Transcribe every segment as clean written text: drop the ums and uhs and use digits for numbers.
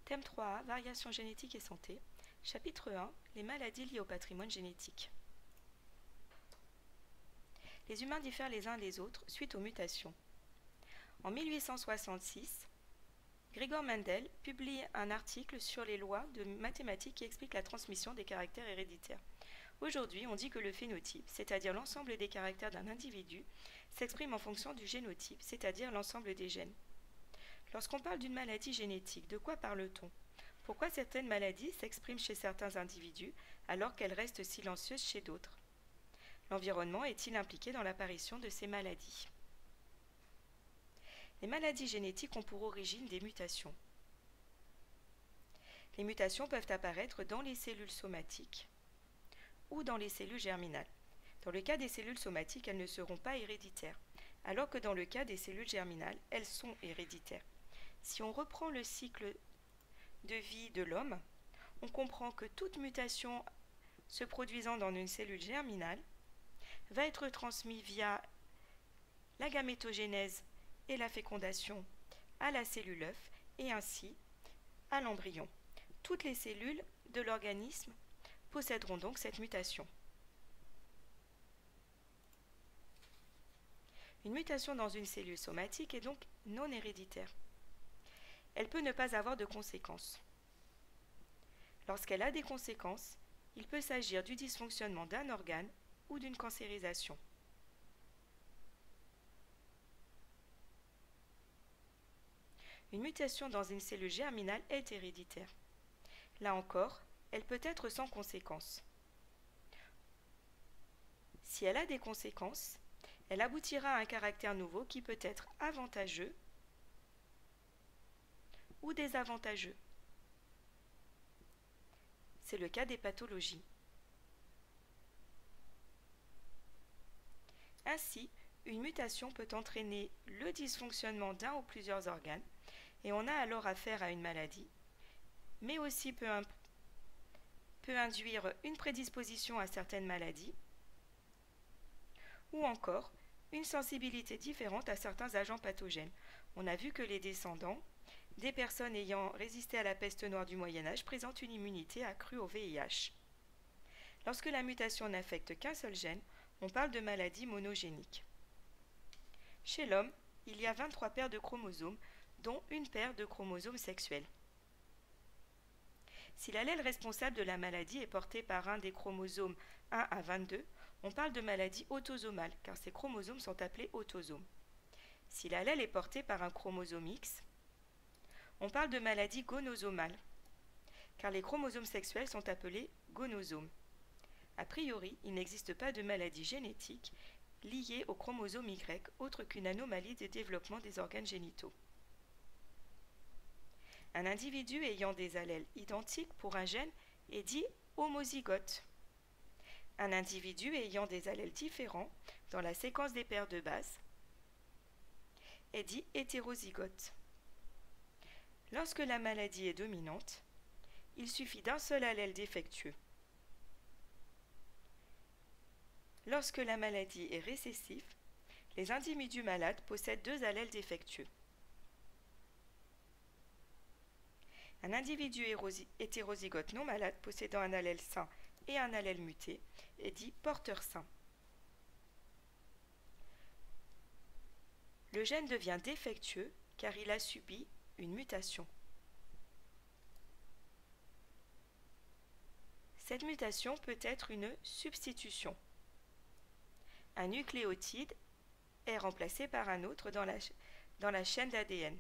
Thème 3A, variation génétique et santé. Chapitre 1, les maladies liées au patrimoine génétique. Les humains diffèrent les uns des autres suite aux mutations. En 1866, Gregor Mendel publie un article sur les lois de mathématiques qui expliquent la transmission des caractères héréditaires. Aujourd'hui, on dit que le phénotype, c'est-à-dire l'ensemble des caractères d'un individu, s'exprime en fonction du génotype, c'est-à-dire l'ensemble des gènes. Lorsqu'on parle d'une maladie génétique, de quoi parle-t-on ? Pourquoi certaines maladies s'expriment chez certains individus alors qu'elles restent silencieuses chez d'autres ? L'environnement est-il impliqué dans l'apparition de ces maladies ? Les maladies génétiques ont pour origine des mutations. Les mutations peuvent apparaître dans les cellules somatiques ou dans les cellules germinales. Dans le cas des cellules somatiques, elles ne seront pas héréditaires, alors que dans le cas des cellules germinales, elles sont héréditaires. Si on reprend le cycle de vie de l'homme, on comprend que toute mutation se produisant dans une cellule germinale va être transmise via la gamétogénèse et la fécondation à la cellule œuf et ainsi à l'embryon. Toutes les cellules de l'organisme posséderont donc cette mutation. Une mutation dans une cellule somatique est donc non héréditaire. Elle peut ne pas avoir de conséquences. Lorsqu'elle a des conséquences, il peut s'agir du dysfonctionnement d'un organe ou d'une cancérisation. Une mutation dans une cellule germinale est héréditaire. Là encore, elle peut être sans conséquences. Si elle a des conséquences, elle aboutira à un caractère nouveau qui peut être avantageux ou désavantageux. C'est le cas des pathologies. Ainsi, une mutation peut entraîner le dysfonctionnement d'un ou plusieurs organes et on a alors affaire à une maladie, mais aussi peut induire une prédisposition à certaines maladies ou encore une sensibilité différente à certains agents pathogènes. On a vu que les descendants des personnes ayant résisté à la peste noire du Moyen-Âge présentent une immunité accrue au VIH. Lorsque la mutation n'affecte qu'un seul gène, on parle de maladie monogénique. Chez l'homme, il y a 23 paires de chromosomes, dont une paire de chromosomes sexuels. Si l'allèle responsable de la maladie est porté par un des chromosomes 1 à 22, on parle de maladie autosomale, car ces chromosomes sont appelés autosomes. Si l'allèle est porté par un chromosome X, on parle de maladie gonosomale, car les chromosomes sexuels sont appelés gonosomes. A priori, il n'existe pas de maladie génétique liée au chromosome Y, autre qu'une anomalie de développement des organes génitaux. Un individu ayant des allèles identiques pour un gène est dit homozygote. Un individu ayant des allèles différents dans la séquence des paires de base est dit hétérozygote. Lorsque la maladie est dominante, il suffit d'un seul allèle défectueux. Lorsque la maladie est récessive, les individus malades possèdent 2 allèles défectueux. Un individu hétérozygote non malade possédant un allèle sain et un allèle muté est dit porteur sain. Le gène devient défectueux car il a subi une mutation. Cette mutation peut être une substitution. Un nucléotide est remplacé par un autre dans la chaîne d'ADN.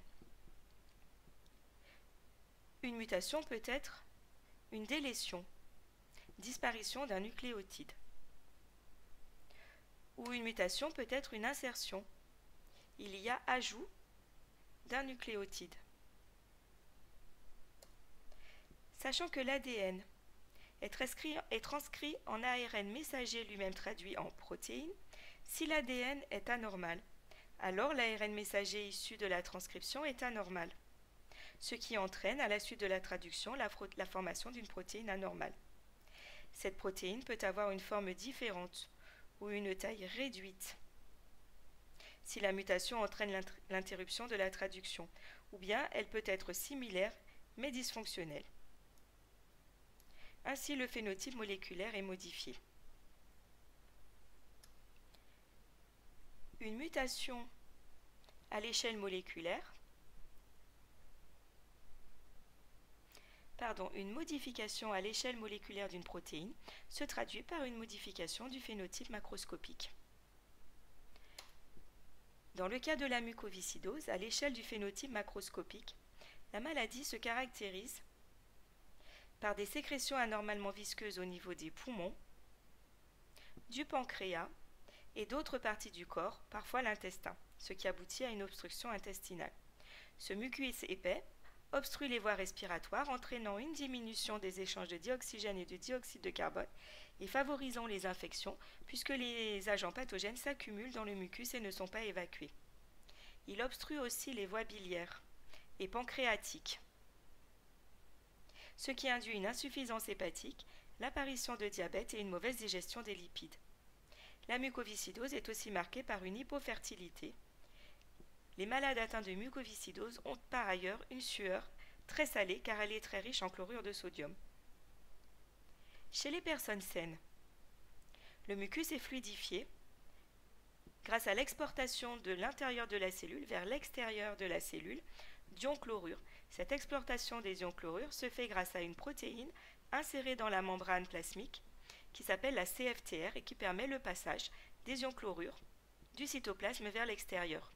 Une mutation peut être une délétion, disparition d'un nucléotide. Ou une mutation peut être une insertion. Il y a ajout d'un nucléotide. Sachant que l'ADN est transcrit en ARN messager lui-même traduit en protéines, si l'ADN est anormal, alors l'ARN messager issu de la transcription est anormal, ce qui entraîne à la suite de la traduction la formation d'une protéine anormale. Cette protéine peut avoir une forme différente ou une taille réduite si la mutation entraîne l'interruption de la traduction, ou bien elle peut être similaire mais dysfonctionnel. Ainsi, le phénotype moléculaire est modifié. Une mutation à l'échelle moléculaire, une modification à l'échelle moléculaire d'une protéine se traduit par une modification du phénotype macroscopique. Dans le cas de la mucoviscidose, à l'échelle du phénotype macroscopique, la maladie se caractérise par des sécrétions anormalement visqueuses au niveau des poumons, du pancréas et d'autres parties du corps, parfois l'intestin, ce qui aboutit à une obstruction intestinale. Ce mucus épais obstrue les voies respiratoires, entraînant une diminution des échanges de dioxygène et de dioxyde de carbone et favorisant les infections puisque les agents pathogènes s'accumulent dans le mucus et ne sont pas évacués. Il obstrue aussi les voies biliaires et pancréatiques, ce qui induit une insuffisance hépatique, l'apparition de diabète et une mauvaise digestion des lipides. La mucoviscidose est aussi marquée par une hypofertilité. Les malades atteints de mucoviscidose ont par ailleurs une sueur très salée car elle est très riche en chlorure de sodium. Chez les personnes saines, le mucus est fluidifié grâce à l'exportation de l'intérieur de la cellule vers l'extérieur de la cellule d'ions chlorure. Cette exportation des ions chlorure se fait grâce à une protéine insérée dans la membrane plasmique qui s'appelle la CFTR et qui permet le passage des ions chlorure du cytoplasme vers l'extérieur.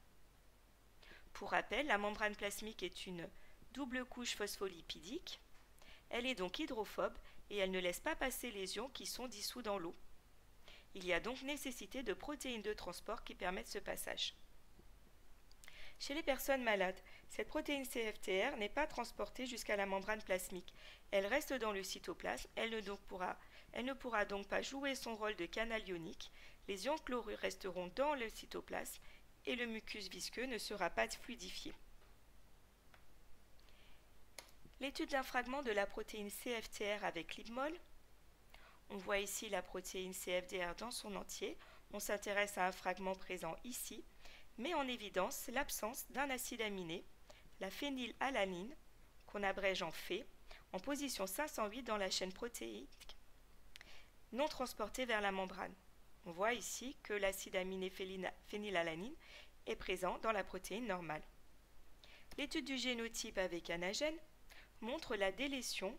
Pour rappel, la membrane plasmique est une double couche phospholipidique. Elle est donc hydrophobe et elle ne laisse pas passer les ions qui sont dissous dans l'eau. Il y a donc nécessité de protéines de transport qui permettent ce passage. Chez les personnes malades, cette protéine CFTR n'est pas transportée jusqu'à la membrane plasmique. Elle reste dans le cytoplasme, elle ne pourra donc pas jouer son rôle de canal ionique. Les ions chlorure resteront dans le cytoplasme et le mucus visqueux ne sera pas fluidifié. L'étude d'un fragment de la protéine CFTR avec Libmol. On voit ici la protéine CFTR dans son entier. On s'intéresse à un fragment présent ici, met en évidence l'absence d'un acide aminé, la phénylalanine, qu'on abrège en Phe, en position 508 dans la chaîne protéique, non transportée vers la membrane. On voit ici que l'acide aminé phénylalanine est présent dans la protéine normale. L'étude du génotype avec anagène montre la délétion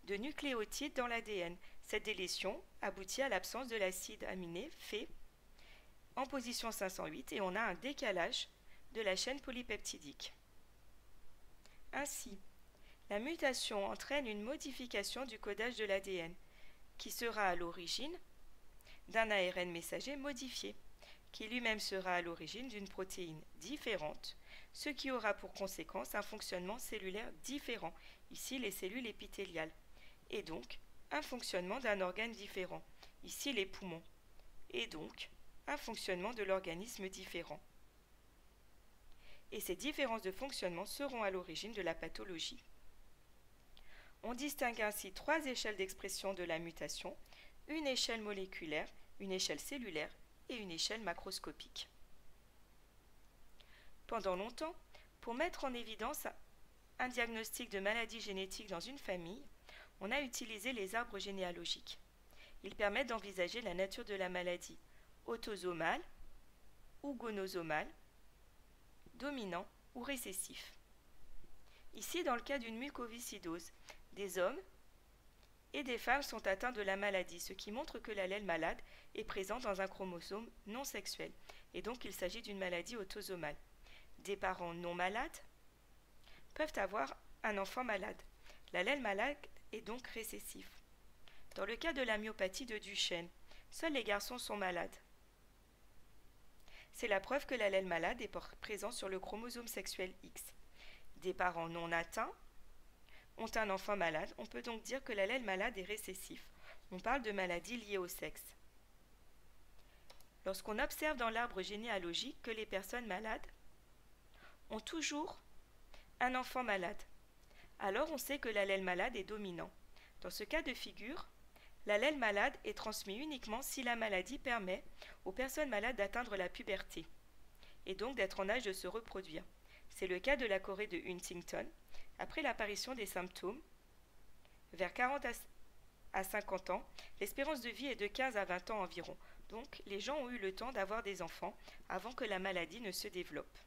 de nucléotides dans l'ADN. Cette délétion aboutit à l'absence de l'acide aminé Phe en position 508 et on a un décalage de la chaîne polypeptidique. Ainsi, la mutation entraîne une modification du codage de l'ADN qui sera à l'origine d'un ARN messager modifié, qui lui-même sera à l'origine d'une protéine différente, ce qui aura pour conséquence un fonctionnement cellulaire différent, ici les cellules épithéliales, et donc un fonctionnement d'un organe différent, ici les poumons, et donc un fonctionnement de l'organisme différent. Et ces différences de fonctionnement seront à l'origine de la pathologie. On distingue ainsi trois échelles d'expression de la mutation, une échelle moléculaire, une échelle cellulaire et une échelle macroscopique. Pendant longtemps, pour mettre en évidence un diagnostic de maladie génétique dans une famille, on a utilisé les arbres généalogiques. Ils permettent d'envisager la nature de la maladie, autosomale ou gonosomale, dominant ou récessif. Ici, dans le cas d'une mucoviscidose, des hommes et des femmes sont atteints de la maladie, ce qui montre que l'allèle malade est présent dans un chromosome non sexuel, et donc il s'agit d'une maladie autosomale. Des parents non malades peuvent avoir un enfant malade. L'allèle malade est donc récessif. Dans le cas de la myopathie de Duchenne, seuls les garçons sont malades. C'est la preuve que l'allèle malade est présent sur le chromosome sexuel X. Des parents non atteints ont un enfant malade, on peut donc dire que l'allèle malade est récessif. On parle de maladie liée au sexe. Lorsqu'on observe dans l'arbre généalogique que les personnes malades ont toujours un enfant malade, alors on sait que l'allèle malade est dominant. Dans ce cas de figure, l'allèle malade est transmis uniquement si la maladie permet aux personnes malades d'atteindre la puberté et donc d'être en âge de se reproduire. C'est le cas de la chorée de Huntington. Après l'apparition des symptômes, vers 40 à 50 ans, l'espérance de vie est de 15 à 20 ans environ. Donc, les gens ont eu le temps d'avoir des enfants avant que la maladie ne se développe.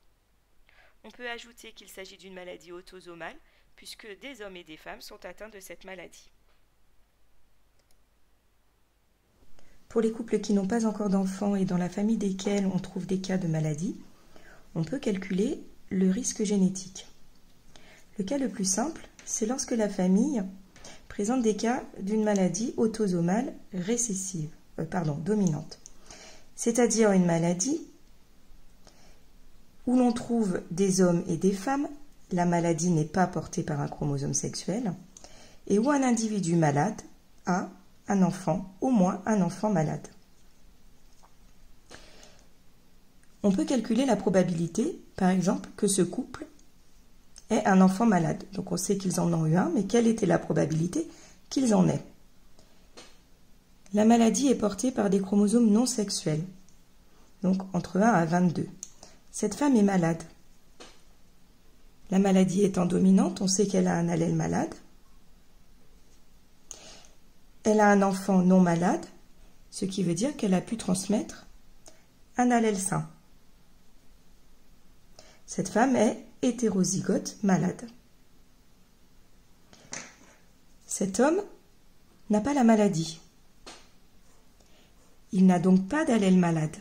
On peut ajouter qu'il s'agit d'une maladie autosomale, puisque des hommes et des femmes sont atteints de cette maladie. Pour les couples qui n'ont pas encore d'enfants et dans la famille desquels on trouve des cas de maladie, on peut calculer le risque génétique. Le cas le plus simple, c'est lorsque la famille présente des cas d'une maladie autosomale dominante, c'est-à-dire une maladie où l'on trouve des hommes et des femmes, la maladie n'est pas portée par un chromosome sexuel, et où un individu malade a un enfant, au moins un enfant malade. On peut calculer la probabilité, par exemple, que ce couple ait un enfant malade. Donc on sait qu'ils en ont eu un, mais quelle était la probabilité qu'ils en aient? La maladie est portée par des chromosomes non sexuels, donc entre 1 à 22. Cette femme est malade. La maladie étant dominante, on sait qu'elle a un allèle malade. Elle a un enfant non malade, ce qui veut dire qu'elle a pu transmettre un allèle sain. Cette femme est hétérozygote malade. Cet homme n'a pas la maladie. Il n'a donc pas d'allèle malade.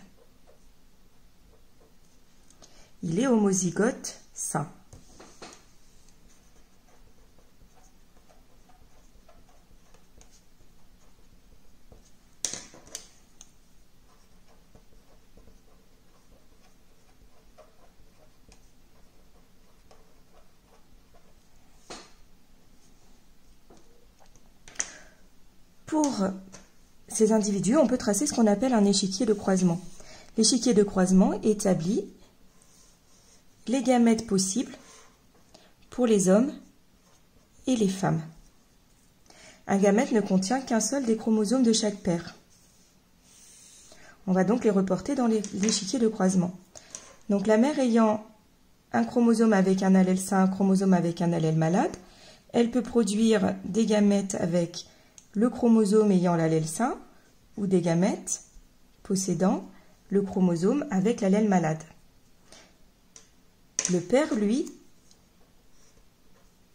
Il est homozygote sain. Pour ces individus, on peut tracer ce qu'on appelle un échiquier de croisement. L'échiquier de croisement établit les gamètes possibles pour les hommes et les femmes. Un gamète ne contient qu'un seul des chromosomes de chaque paire. On va donc les reporter dans l'échiquier de croisement. Donc la mère ayant un chromosome avec un allèle sain, un chromosome avec un allèle malade, elle peut produire des gamètes avec le chromosome ayant l'allèle sain ou des gamètes possédant le chromosome avec l'allèle malade. Le père, lui,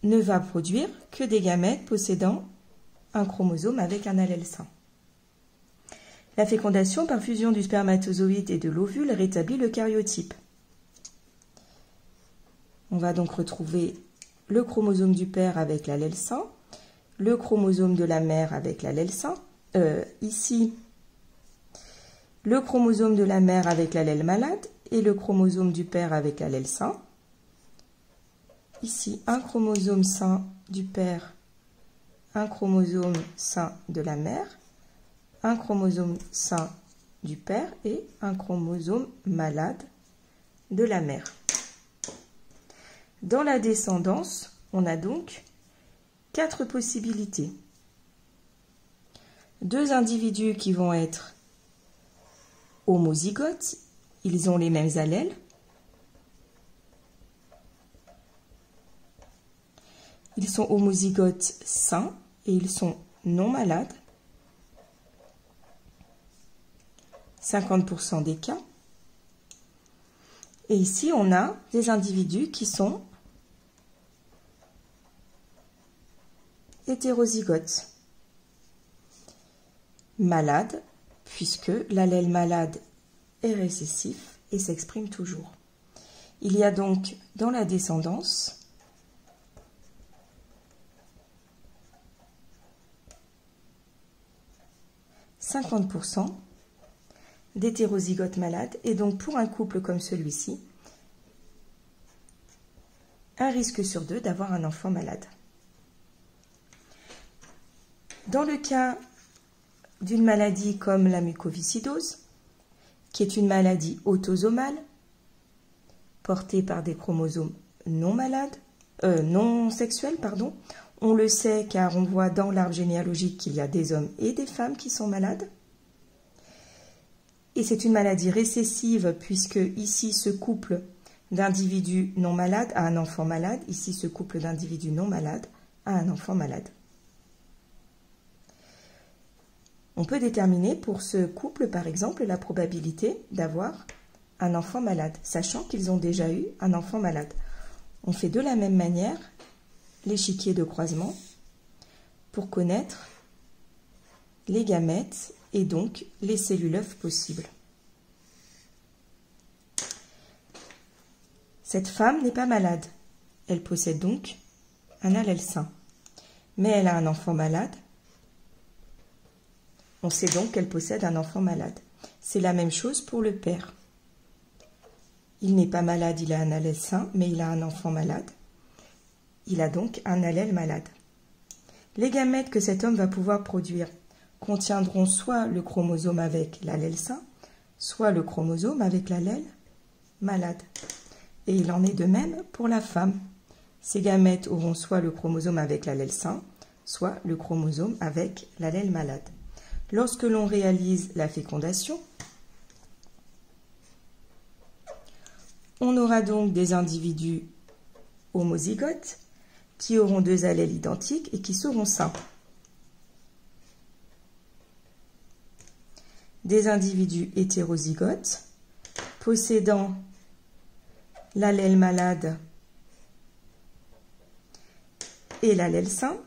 ne va produire que des gamètes possédant un chromosome avec un allèle sain. La fécondation par fusion du spermatozoïde et de l'ovule rétablit le karyotype. On va donc retrouver le chromosome du père avec l'allèle sain, le chromosome de la mère avec l'allèle sain, ici le chromosome de la mère avec l'allèle malade et le chromosome du père avec l'allèle sain. Ici, un chromosome sain du père, un chromosome sain de la mère, un chromosome sain du père et un chromosome malade de la mère. Dans la descendance, on a donc 4 possibilités. 2 individus qui vont être homozygotes, ils ont les mêmes allèles. Ils sont homozygotes sains et ils sont non malades. 50% des cas. Et ici, on a des individus qui sont hétérozygotes, malades, puisque l'allèle malade est récessif et s'exprime toujours. Il y a donc dans la descendance « 50% d'hétérozygotes malades et donc pour un couple comme celui-ci, un risque sur 2 d'avoir un enfant malade. Dans le cas d'une maladie comme la mucoviscidose, qui est une maladie autosomale, portée par des chromosomes non sexuels, on le sait car on voit dans l'arbre généalogique qu'il y a des hommes et des femmes qui sont malades. Et c'est une maladie récessive puisque ici ce couple d'individus non malades à un enfant malade. Ici, ce couple d'individus non malades à un enfant malade. On peut déterminer pour ce couple, par exemple, la probabilité d'avoir un enfant malade, sachant qu'ils ont déjà eu un enfant malade. On fait de la même manière l'échiquier de croisement pour connaître les gamètes et donc les cellules œufs possibles. Cette femme n'est pas malade. Elle possède donc un allèle sain. Mais elle a un enfant malade. On sait donc qu'elle possède un enfant malade. C'est la même chose pour le père. Il n'est pas malade, il a un allèle sain, mais il a un enfant malade. Il a donc un allèle malade. Les gamètes que cet homme va pouvoir produire contiendront soit le chromosome avec l'allèle sain, soit le chromosome avec l'allèle malade. Et il en est de même pour la femme. Ces gamètes auront soit le chromosome avec l'allèle sain, soit le chromosome avec l'allèle malade. Lorsque l'on réalise la fécondation, on aura donc des individus homozygotes qui auront deux allèles identiques et qui seront sains. Des individus hétérozygotes possédant l'allèle malade et l'allèle sain,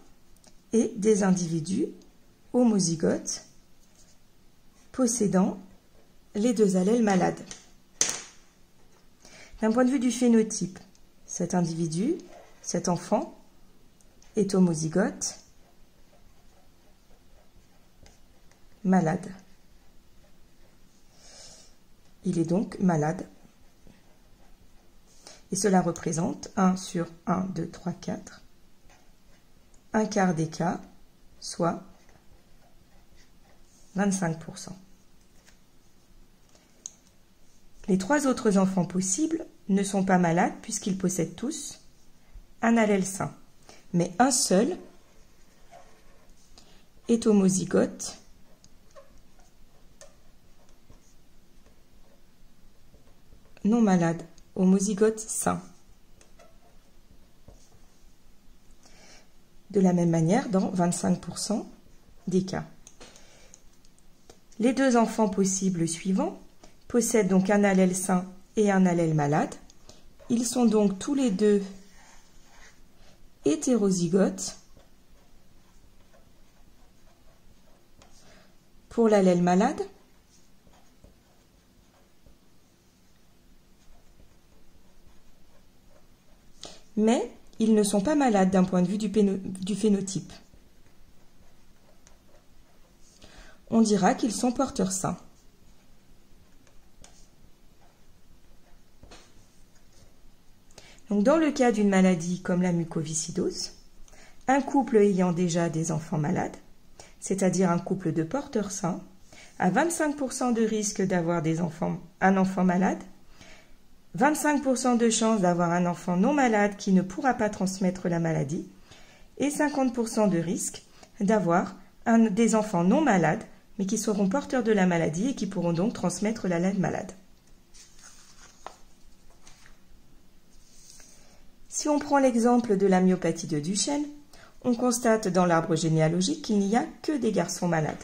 et des individus homozygotes possédant les deux allèles malades. D'un point de vue du phénotype, cet individu, cet enfant, est homozygote, malade. Il est donc malade. Et cela représente 1 sur 1, 2, 3, 4, un quart des cas, soit 25%. Les trois autres enfants possibles ne sont pas malades puisqu'ils possèdent tous un allèle sain. Mais un seul est homozygote non malade, homozygote sain. De la même manière, dans 25% des cas. Les deux enfants possibles suivants possèdent donc un allèle sain et un allèle malade. Ils sont donc tous les deux hétérozygotes pour l'allèle malade mais ils ne sont pas malades d'un point de vue du phénotype. On dira qu'ils sont porteurs sains. Donc, dans le cas d'une maladie comme la mucoviscidose, un couple ayant déjà des enfants malades, c'est-à-dire un couple de porteurs sains, a 25% de risque d'avoir un enfant malade, 25% de chance d'avoir un enfant non malade qui ne pourra pas transmettre la maladie et 50% de risque d'avoir des enfants non malades mais qui seront porteurs de la maladie et qui pourront donc transmettre l'allèle malade. Si on prend l'exemple de la myopathie de Duchenne, on constate dans l'arbre généalogique qu'il n'y a que des garçons malades.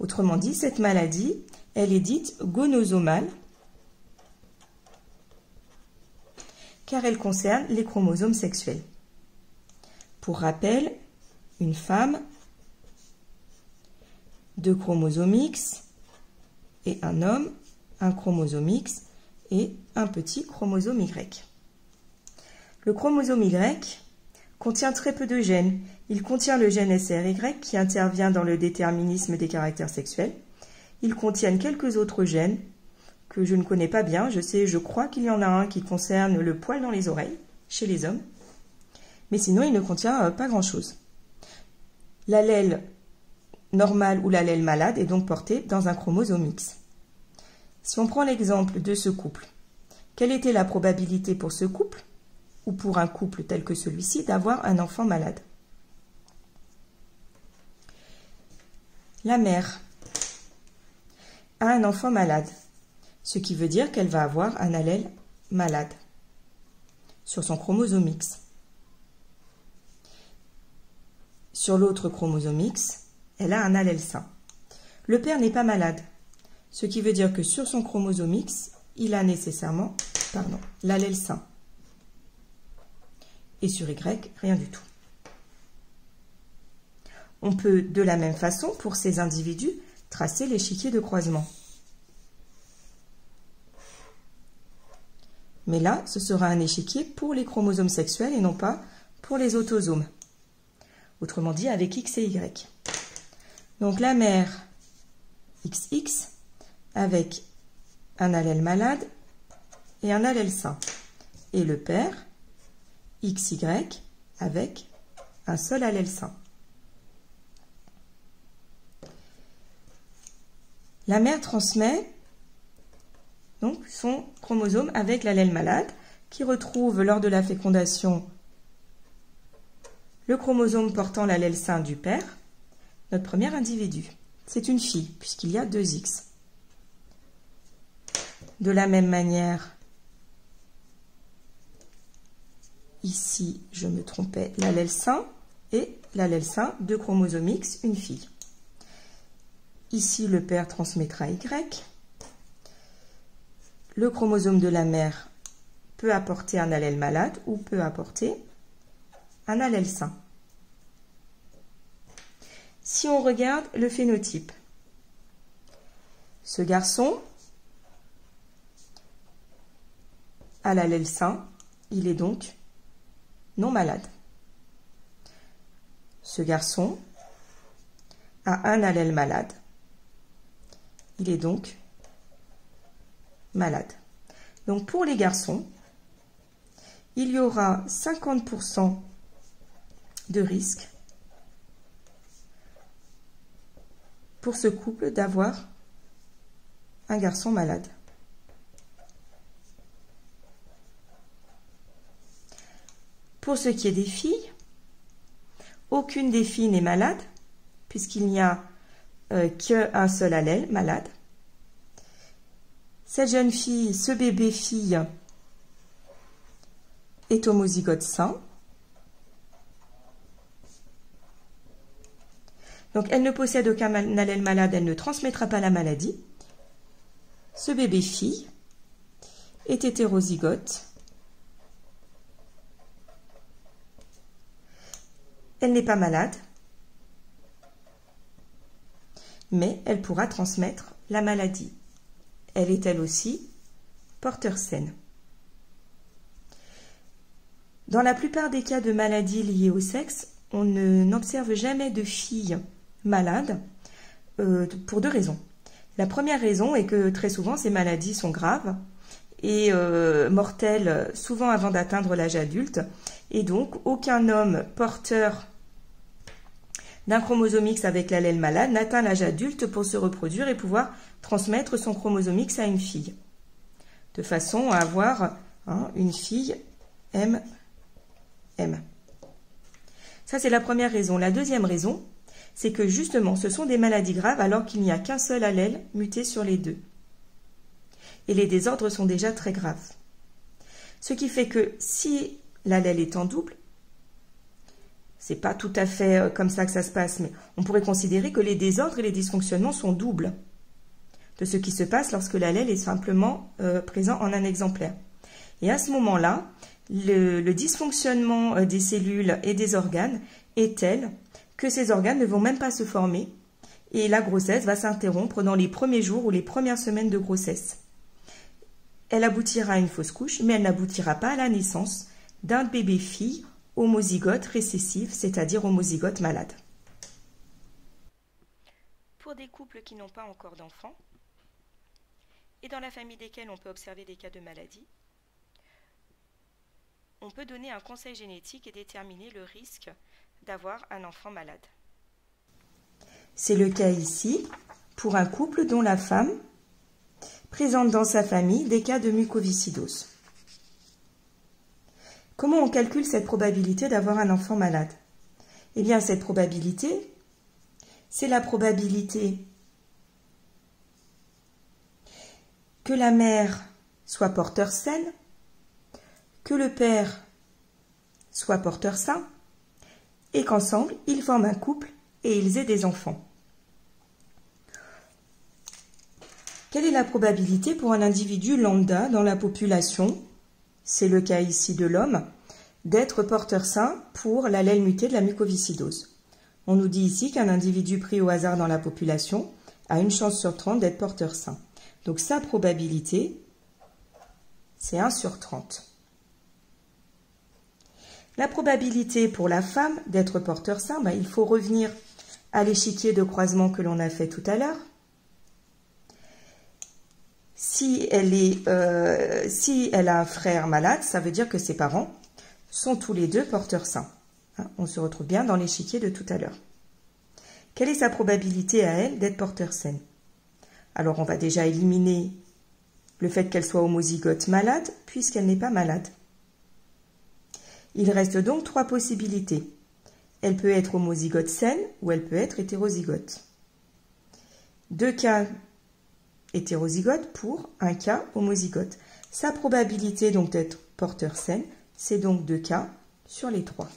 Autrement dit, cette maladie, elle est dite gonosomale car elle concerne les chromosomes sexuels. Pour rappel, une femme, 2 chromosomes X et un homme, un chromosome X et un petit chromosome Y. Le chromosome Y contient très peu de gènes. Il contient le gène SRY qui intervient dans le déterminisme des caractères sexuels. Ils contiennent quelques autres gènes que je ne connais pas bien. Je crois qu'il y en a un qui concerne le poil dans les oreilles chez les hommes. Mais sinon, il ne contient pas grand-chose. L'allèle normal ou l'allèle malade est donc porté dans un chromosome X. Si on prend l'exemple de ce couple, quelle était la probabilité pour ce couple, ou pour un couple tel que celui-ci, d'avoir un enfant malade? La mère a un enfant malade, ce qui veut dire qu'elle va avoir un allèle malade. sur son chromosome X. Sur l'autre chromosome X, elle a un allèle sain. Le père n'est pas malade, ce qui veut dire que sur son chromosome X, il a nécessairement l'allèle sain. Et sur Y, rien du tout. On peut, de la même façon, pour ces individus, tracer l'échiquier de croisement. Mais là, ce sera un échiquier pour les chromosomes sexuels et non pas pour les autosomes. Autrement dit, avec X et Y. Donc la mère XX avec un allèle malade et un allèle sain. Et le père XY avec un seul allèle sain. La mère transmet donc son chromosome avec l'allèle malade qui retrouve lors de la fécondation le chromosome portant l'allèle sain du père, notre premier individu. C'est une fille puisqu'il y a 2 X. De la même manière, ici je me trompais, l'allèle sain et l'allèle sain de chromosome X, une fille. Ici, le père transmettra Y. Le chromosome de la mère peut apporter un allèle malade ou peut apporter un allèle sain. Si on regarde le phénotype, ce garçon a l'allèle sain, il est donc non malade. Ce garçon a un allèle malade. Il est donc malade. Donc pour les garçons, il y aura 50% de risque pour ce couple d'avoir un garçon malade. Pour ce qui est des filles, aucune des filles n'est malade puisqu'il n'y a qu'un seul allèle malade. Cette jeune fille, ce bébé fille, est homozygote sain. Donc elle ne possède aucun allèle malade, elle ne transmettra pas la maladie. Ce bébé fille est hétérozygote. Elle n'est pas malade, mais elle pourra transmettre la maladie. Elle est elle aussi porteur saine. Dans la plupart des cas de maladies liées au sexe, on n'observe jamais de filles malades pour 2 raisons. La première raison est que très souvent ces maladies sont graves et mortelles souvent avant d'atteindre l'âge adulte et donc aucun homme porteur d'un chromosome X avec l'allèle malade n'atteint l'âge adulte pour se reproduire et pouvoir transmettre son chromosome X à une fille, de façon à avoir une fille MM. Ça, c'est la première raison. La deuxième raison, c'est que justement, ce sont des maladies graves alors qu'il n'y a qu'un seul allèle muté sur les 2. Et les désordres sont déjà très graves. Ce qui fait que si l'allèle est en double, c'est pas tout à fait comme ça que ça se passe, mais on pourrait considérer que les désordres et les dysfonctionnements sont doubles de ce qui se passe lorsque l'allèle est simplement présent en un exemplaire. Et à ce moment-là, le dysfonctionnement des cellules et des organes est tel que ces organes ne vont même pas se former et la grossesse va s'interrompre dans les premiers jours ou les premières semaines de grossesse. Elle aboutira à une fausse couche, mais elle n'aboutira pas à la naissance d'un bébé fille homozygote récessif, c'est-à-dire homozygote malade. Pour des couples qui n'ont pas encore d'enfants, et dans la famille desquels on peut observer des cas de maladie, on peut donner un conseil génétique et déterminer le risque d'avoir un enfant malade. C'est le cas ici pour un couple dont la femme présente dans sa famille des cas de mucoviscidose. Comment on calcule cette probabilité d'avoir un enfant malade? Eh bien, cette probabilité, c'est la probabilité que la mère soit porteur saine, que le père soit porteur sain et qu'ensemble, ils forment un couple et ils aient des enfants. Quelle est la probabilité pour un individu lambda dans la population, c'est le cas ici de l'homme, d'être porteur sain pour l'allèle muté de la mucoviscidose? On nous dit ici qu'un individu pris au hasard dans la population a une chance sur 30 d'être porteur sain. Donc sa probabilité, c'est 1 sur 30. La probabilité pour la femme d'être porteur sain, il faut revenir à l'échiquier de croisement que l'on a fait tout à l'heure. Si elle a un frère malade, ça veut dire que ses parents sont tous les deux porteurs sains. On se retrouve bien dans l'échiquier de tout à l'heure. Quelle est sa probabilité à elle d'être porteur saine? Alors on va déjà éliminer le fait qu'elle soit homozygote malade, puisqu'elle n'est pas malade. Il reste donc 3 possibilités. Elle peut être homozygote saine ou elle peut être hétérozygote. 2 cas hétérozygote pour 1 cas homozygote. Sa probabilité donc d'être porteur saine, c'est donc 2 cas sur les 3.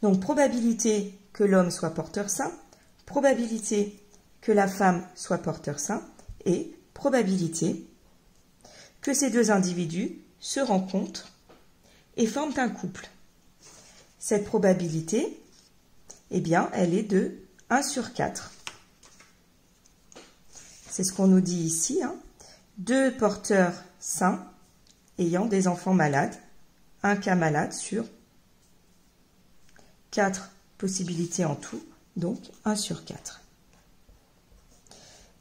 Donc probabilité que l'homme soit porteur sain, probabilité que la femme soit porteur sain et probabilité que ces 2 individus se rencontrent et forment un couple. Cette probabilité, eh bien, elle est de 1 sur 4. C'est ce qu'on nous dit ici. 2 porteurs sains ayant des enfants malades. 1 cas malade sur 4 possibilités en tout, donc 1 sur 4.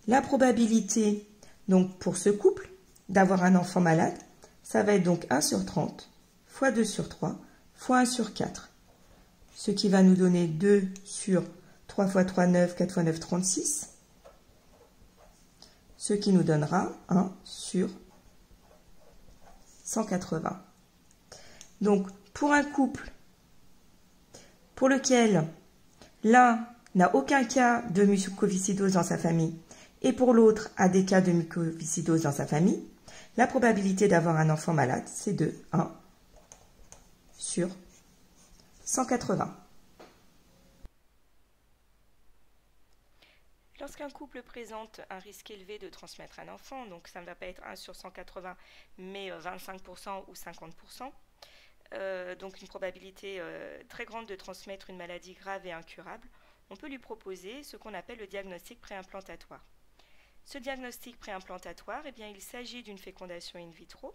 La probabilité donc pour ce couple d'avoir un enfant malade, ça va être donc 1 sur 30 fois 2 sur 3 fois 1 sur 4. Ce qui va nous donner 2 sur 3 fois 3, 9, 4 fois 9, 36. Ce qui nous donnera 1 sur 180. Donc, pour un couple pour lequel l'un n'a aucun cas de mucoviscidose dans sa famille et pour l'autre a des cas de mucoviscidose dans sa famille, la probabilité d'avoir un enfant malade, c'est de 1 sur 180. Lorsqu'un couple présente un risque élevé de transmettre un enfant, donc ça ne va pas être 1 sur 180, mais 25% ou 50%, donc une probabilité très grande de transmettre une maladie grave et incurable, on peut lui proposer ce qu'on appelle le diagnostic préimplantatoire. Ce diagnostic préimplantatoire, eh bien, il s'agit d'une fécondation in vitro,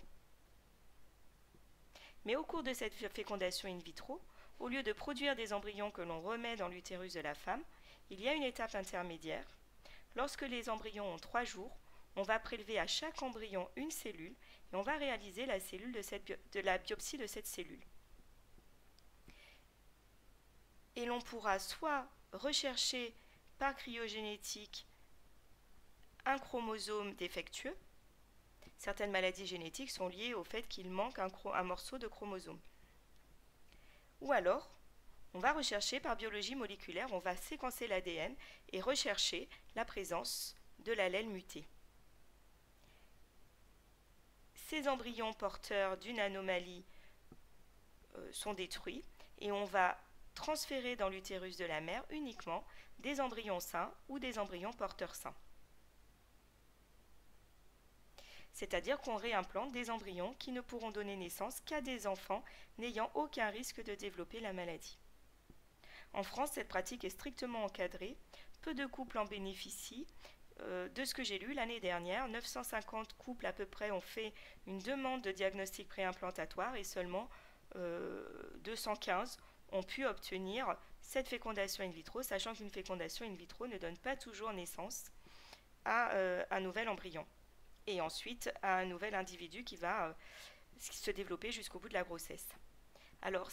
mais au cours de cette fécondation in vitro, au lieu de produire des embryons que l'on remet dans l'utérus de la femme, il y a une étape intermédiaire. Lorsque les embryons ont 3 jours, on va prélever à chaque embryon une cellule et on va réaliser la biopsie de cette cellule. Et l'on pourra soit rechercher par cryogénétique un chromosome défectueux. Certaines maladies génétiques sont liées au fait qu'il manque un morceau de chromosome. Ou alors, on va rechercher par biologie moléculaire, on va séquencer l'ADN et rechercher la présence de l'allèle muté. Ces embryons porteurs d'une anomalie sont détruits et on va transférer dans l'utérus de la mère uniquement des embryons sains ou des embryons porteurs sains. C'est-à-dire qu'on réimplante des embryons qui ne pourront donner naissance qu'à des enfants n'ayant aucun risque de développer la maladie. En France, cette pratique est strictement encadrée. Peu de couples en bénéficient. De ce que j'ai lu l'année dernière, 950 couples à peu près ont fait une demande de diagnostic préimplantatoire et seulement 215 ont pu obtenir cette fécondation in vitro, sachant qu'une fécondation in vitro ne donne pas toujours naissance à un nouvel embryon et ensuite à un nouvel individu qui va se développer jusqu'au bout de la grossesse. Alors,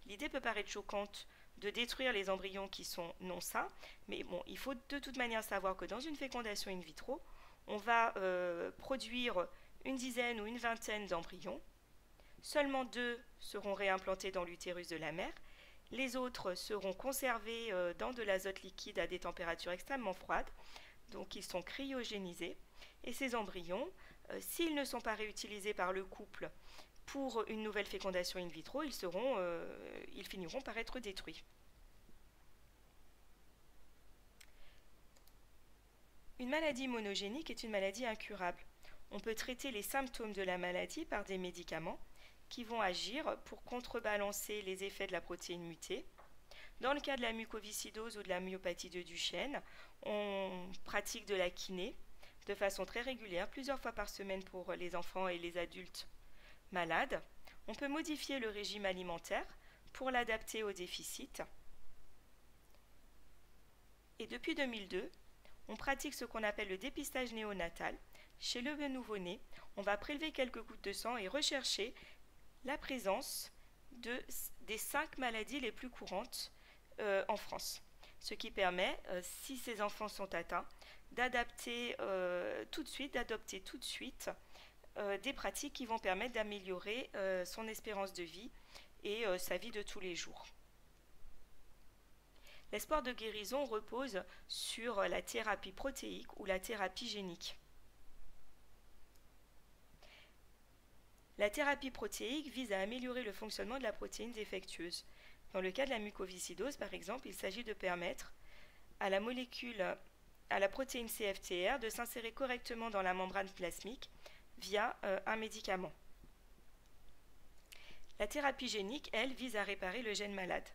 l'idée peut paraître choquante de détruire les embryons qui sont non sains, mais bon, il faut de toute manière savoir que dans une fécondation in vitro, on va produire une dizaine ou une vingtaine d'embryons. Seulement 2 seront réimplantés dans l'utérus de la mère. Les autres seront conservés dans de l'azote liquide à des températures extrêmement froides, donc ils sont cryogénisés. Et ces embryons, s'ils ne sont pas réutilisés par le couple pour une nouvelle fécondation in vitro, ils finiront par être détruits. Une maladie monogénique est une maladie incurable. On peut traiter les symptômes de la maladie par des médicaments qui vont agir pour contrebalancer les effets de la protéine mutée. Dans le cas de la mucoviscidose ou de la myopathie de Duchenne, on pratique de la kiné de façon très régulière, plusieurs fois par semaine pour les enfants et les adultes malades. On peut modifier le régime alimentaire pour l'adapter au déficit. Et depuis 2002, on pratique ce qu'on appelle le dépistage néonatal. Chez le nouveau-né, on va prélever quelques gouttes de sang et rechercher la présence des 5 maladies les plus courantes en France. Ce qui permet, si ces enfants sont atteints, d'adopter tout de suite des pratiques qui vont permettre d'améliorer son espérance de vie et sa vie de tous les jours. L'espoir de guérison repose sur la thérapie protéique ou la thérapie génique. La thérapie protéique vise à améliorer le fonctionnement de la protéine défectueuse. Dans le cas de la mucoviscidose, par exemple, il s'agit de permettre à la protéine CFTR de s'insérer correctement dans la membrane plasmique via un médicament. La thérapie génique, elle, vise à réparer le gène malade.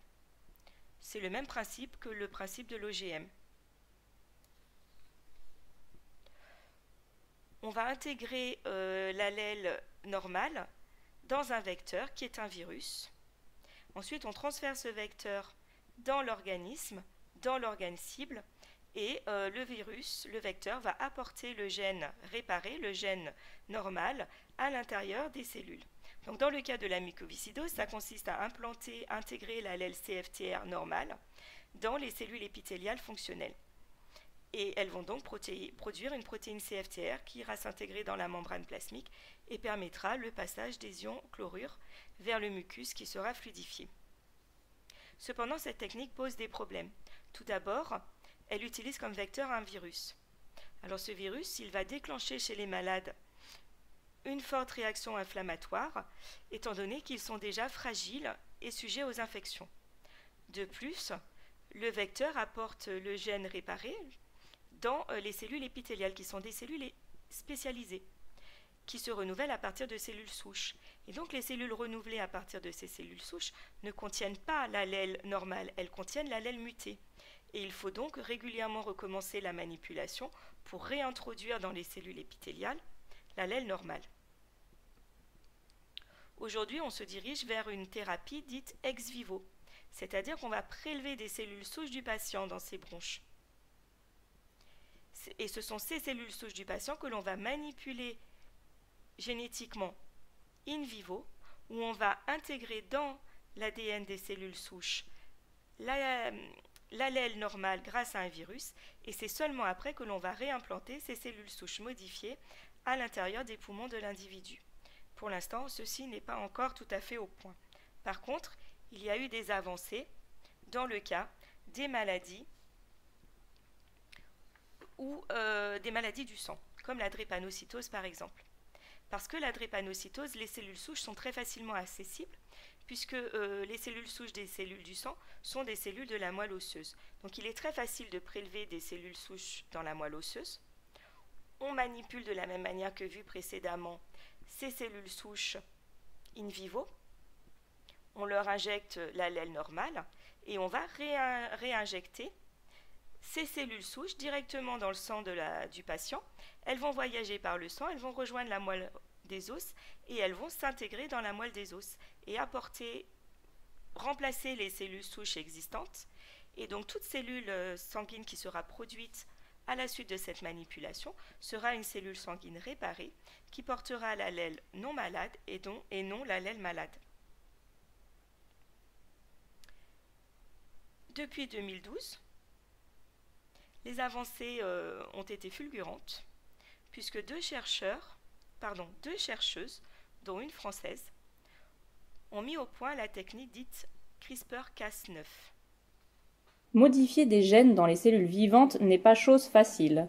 C'est le même principe que le principe de l'OGM. On va intégrer l'allèle normal dans un vecteur qui est un virus. Ensuite, on transfère ce vecteur dans l'organisme, dans l'organe cible, et le vecteur va apporter le gène réparé, le gène normal, à l'intérieur des cellules. Donc, dans le cas de la mucoviscidose, ça consiste à intégrer l'allèle CFTR normal dans les cellules épithéliales fonctionnelles. Et elles vont donc produire une protéine CFTR qui ira s'intégrer dans la membrane plasmique et permettra le passage des ions chlorure vers le mucus qui sera fluidifié. Cependant, cette technique pose des problèmes. Tout d'abord, elle utilise comme vecteur un virus. Alors ce virus, il va déclencher chez les malades une forte réaction inflammatoire, étant donné qu'ils sont déjà fragiles et sujets aux infections. De plus, le vecteur apporte le gène réparé dans les cellules épithéliales, qui sont des cellules spécialisées, qui se renouvellent à partir de cellules souches. Et donc les cellules renouvelées à partir de ces cellules souches ne contiennent pas l'allèle normal, elles contiennent l'allèle muté. Et il faut donc régulièrement recommencer la manipulation pour réintroduire dans les cellules épithéliales l'allèle normal. Aujourd'hui, on se dirige vers une thérapie dite ex vivo, c'est-à-dire qu'on va prélever des cellules souches du patient dans ses bronches. Et ce sont ces cellules souches du patient que l'on va manipuler génétiquement in vivo, où on va intégrer dans l'ADN des cellules souches l'allèle normal grâce à un virus, et c'est seulement après que l'on va réimplanter ces cellules souches modifiées à l'intérieur des poumons de l'individu. Pour l'instant, ceci n'est pas encore tout à fait au point. Par contre, il y a eu des avancées dans le cas des maladies ou des maladies du sang, comme la drépanocytose par exemple. Parce que la drépanocytose, les cellules souches sont très facilement accessibles, puisque les cellules souches des cellules du sang sont des cellules de la moelle osseuse. Donc il est très facile de prélever des cellules souches dans la moelle osseuse. On manipule de la même manière que vu précédemment ces cellules souches in vivo. On leur injecte l'allèle normal et on va réinjecter ces cellules souches directement dans le sang du patient. Elles vont voyager par le sang, elles vont rejoindre la moelle des os et elles vont s'intégrer dans la moelle des os et remplacer les cellules souches existantes. Et donc toute cellule sanguine qui sera produite à la suite de cette manipulation sera une cellule sanguine réparée qui portera l'allèle non malade et non l'allèle malade. Depuis 2012, les avancées ont été fulgurantes, puisque deux chercheuses, dont une française, ont mis au point la technique dite CRISPR-Cas9. Modifier des gènes dans les cellules vivantes n'est pas chose facile.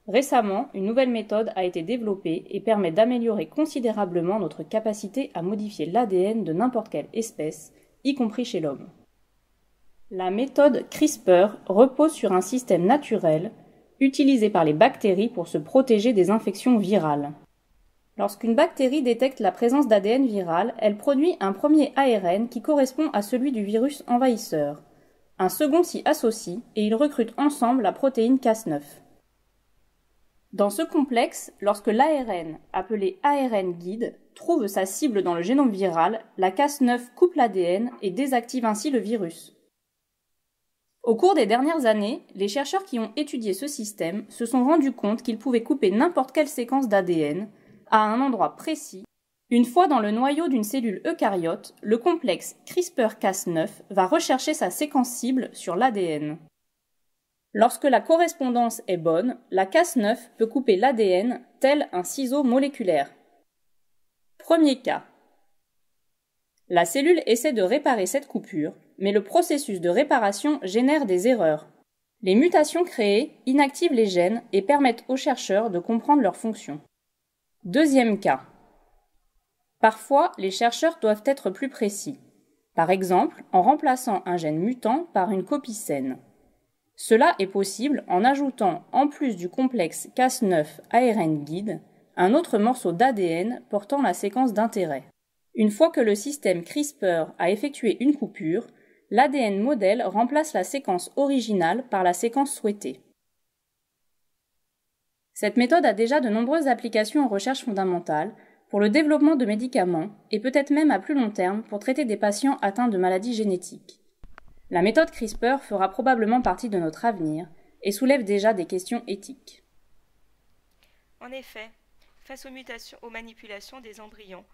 Récemment, une nouvelle méthode a été développée et permet d'améliorer considérablement notre capacité à modifier l'ADN de n'importe quelle espèce, y compris chez l'homme. La méthode CRISPR repose sur un système naturel utilisé par les bactéries pour se protéger des infections virales. Lorsqu'une bactérie détecte la présence d'ADN viral, elle produit un premier ARN qui correspond à celui du virus envahisseur. Un second s'y associe et ils recrutent ensemble la protéine Cas9. Dans ce complexe, lorsque l'ARN, appelé ARN guide, trouve sa cible dans le génome viral, la Cas9 coupe l'ADN et désactive ainsi le virus. Au cours des dernières années, les chercheurs qui ont étudié ce système se sont rendus compte qu'ils pouvaient couper n'importe quelle séquence d'ADN à un endroit précis. Une fois dans le noyau d'une cellule eucaryote, le complexe CRISPR-Cas9 va rechercher sa séquence cible sur l'ADN. Lorsque la correspondance est bonne, la Cas9 peut couper l'ADN tel un ciseau moléculaire. Premier cas. La cellule essaie de réparer cette coupure, mais le processus de réparation génère des erreurs. Les mutations créées inactivent les gènes et permettent aux chercheurs de comprendre leur fonction. Deuxième cas. Parfois, les chercheurs doivent être plus précis. Par exemple, en remplaçant un gène mutant par une copie saine. Cela est possible en ajoutant, en plus du complexe Cas9 ARN guide, un autre morceau d'ADN portant la séquence d'intérêt. Une fois que le système CRISPR a effectué une coupure, l'ADN modèle remplace la séquence originale par la séquence souhaitée. Cette méthode a déjà de nombreuses applications en recherche fondamentale, pour le développement de médicaments et peut-être même à plus long terme pour traiter des patients atteints de maladies génétiques. La méthode CRISPR fera probablement partie de notre avenir et soulève déjà des questions éthiques. En effet, face aux manipulations des embryons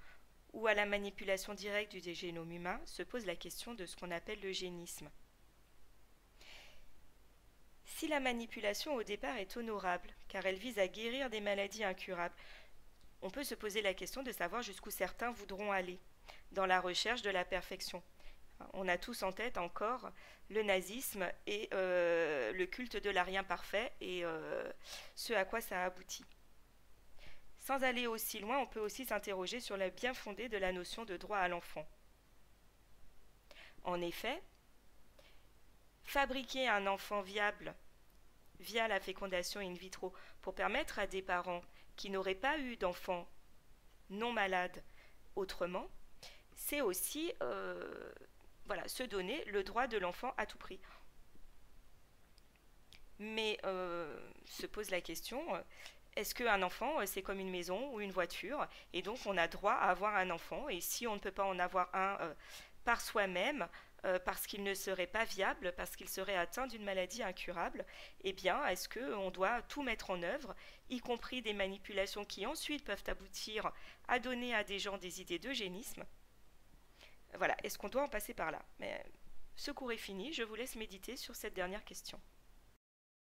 ou à la manipulation directe du génome humain, se pose la question de ce qu'on appelle l'eugénisme. Si la manipulation au départ est honorable, car elle vise à guérir des maladies incurables, on peut se poser la question de savoir jusqu'où certains voudront aller dans la recherche de la perfection. On a tous en tête encore le nazisme et le culte de l'arien parfait et ce à quoi ça aboutit. Sans aller aussi loin, on peut aussi s'interroger sur le bien fondé de la notion de droit à l'enfant. En effet, fabriquer un enfant viable via la fécondation in vitro pour permettre à des parents qui n'auraient pas eu d'enfants non malades autrement, c'est aussi se donner le droit de l'enfant à tout prix. Mais se pose la question, est-ce qu'un enfant c'est comme une maison ou une voiture et donc on a droit à avoir un enfant et si on ne peut pas en avoir un par soi-même parce qu'il ne serait pas viable, parce qu'il serait atteint d'une maladie incurable, eh bien, est-ce qu'on doit tout mettre en œuvre, y compris des manipulations qui ensuite peuvent aboutir à donner à des gens des idées d'eugénisme? Voilà, est-ce qu'on doit en passer par là? Mais ce cours est fini, je vous laisse méditer sur cette dernière question.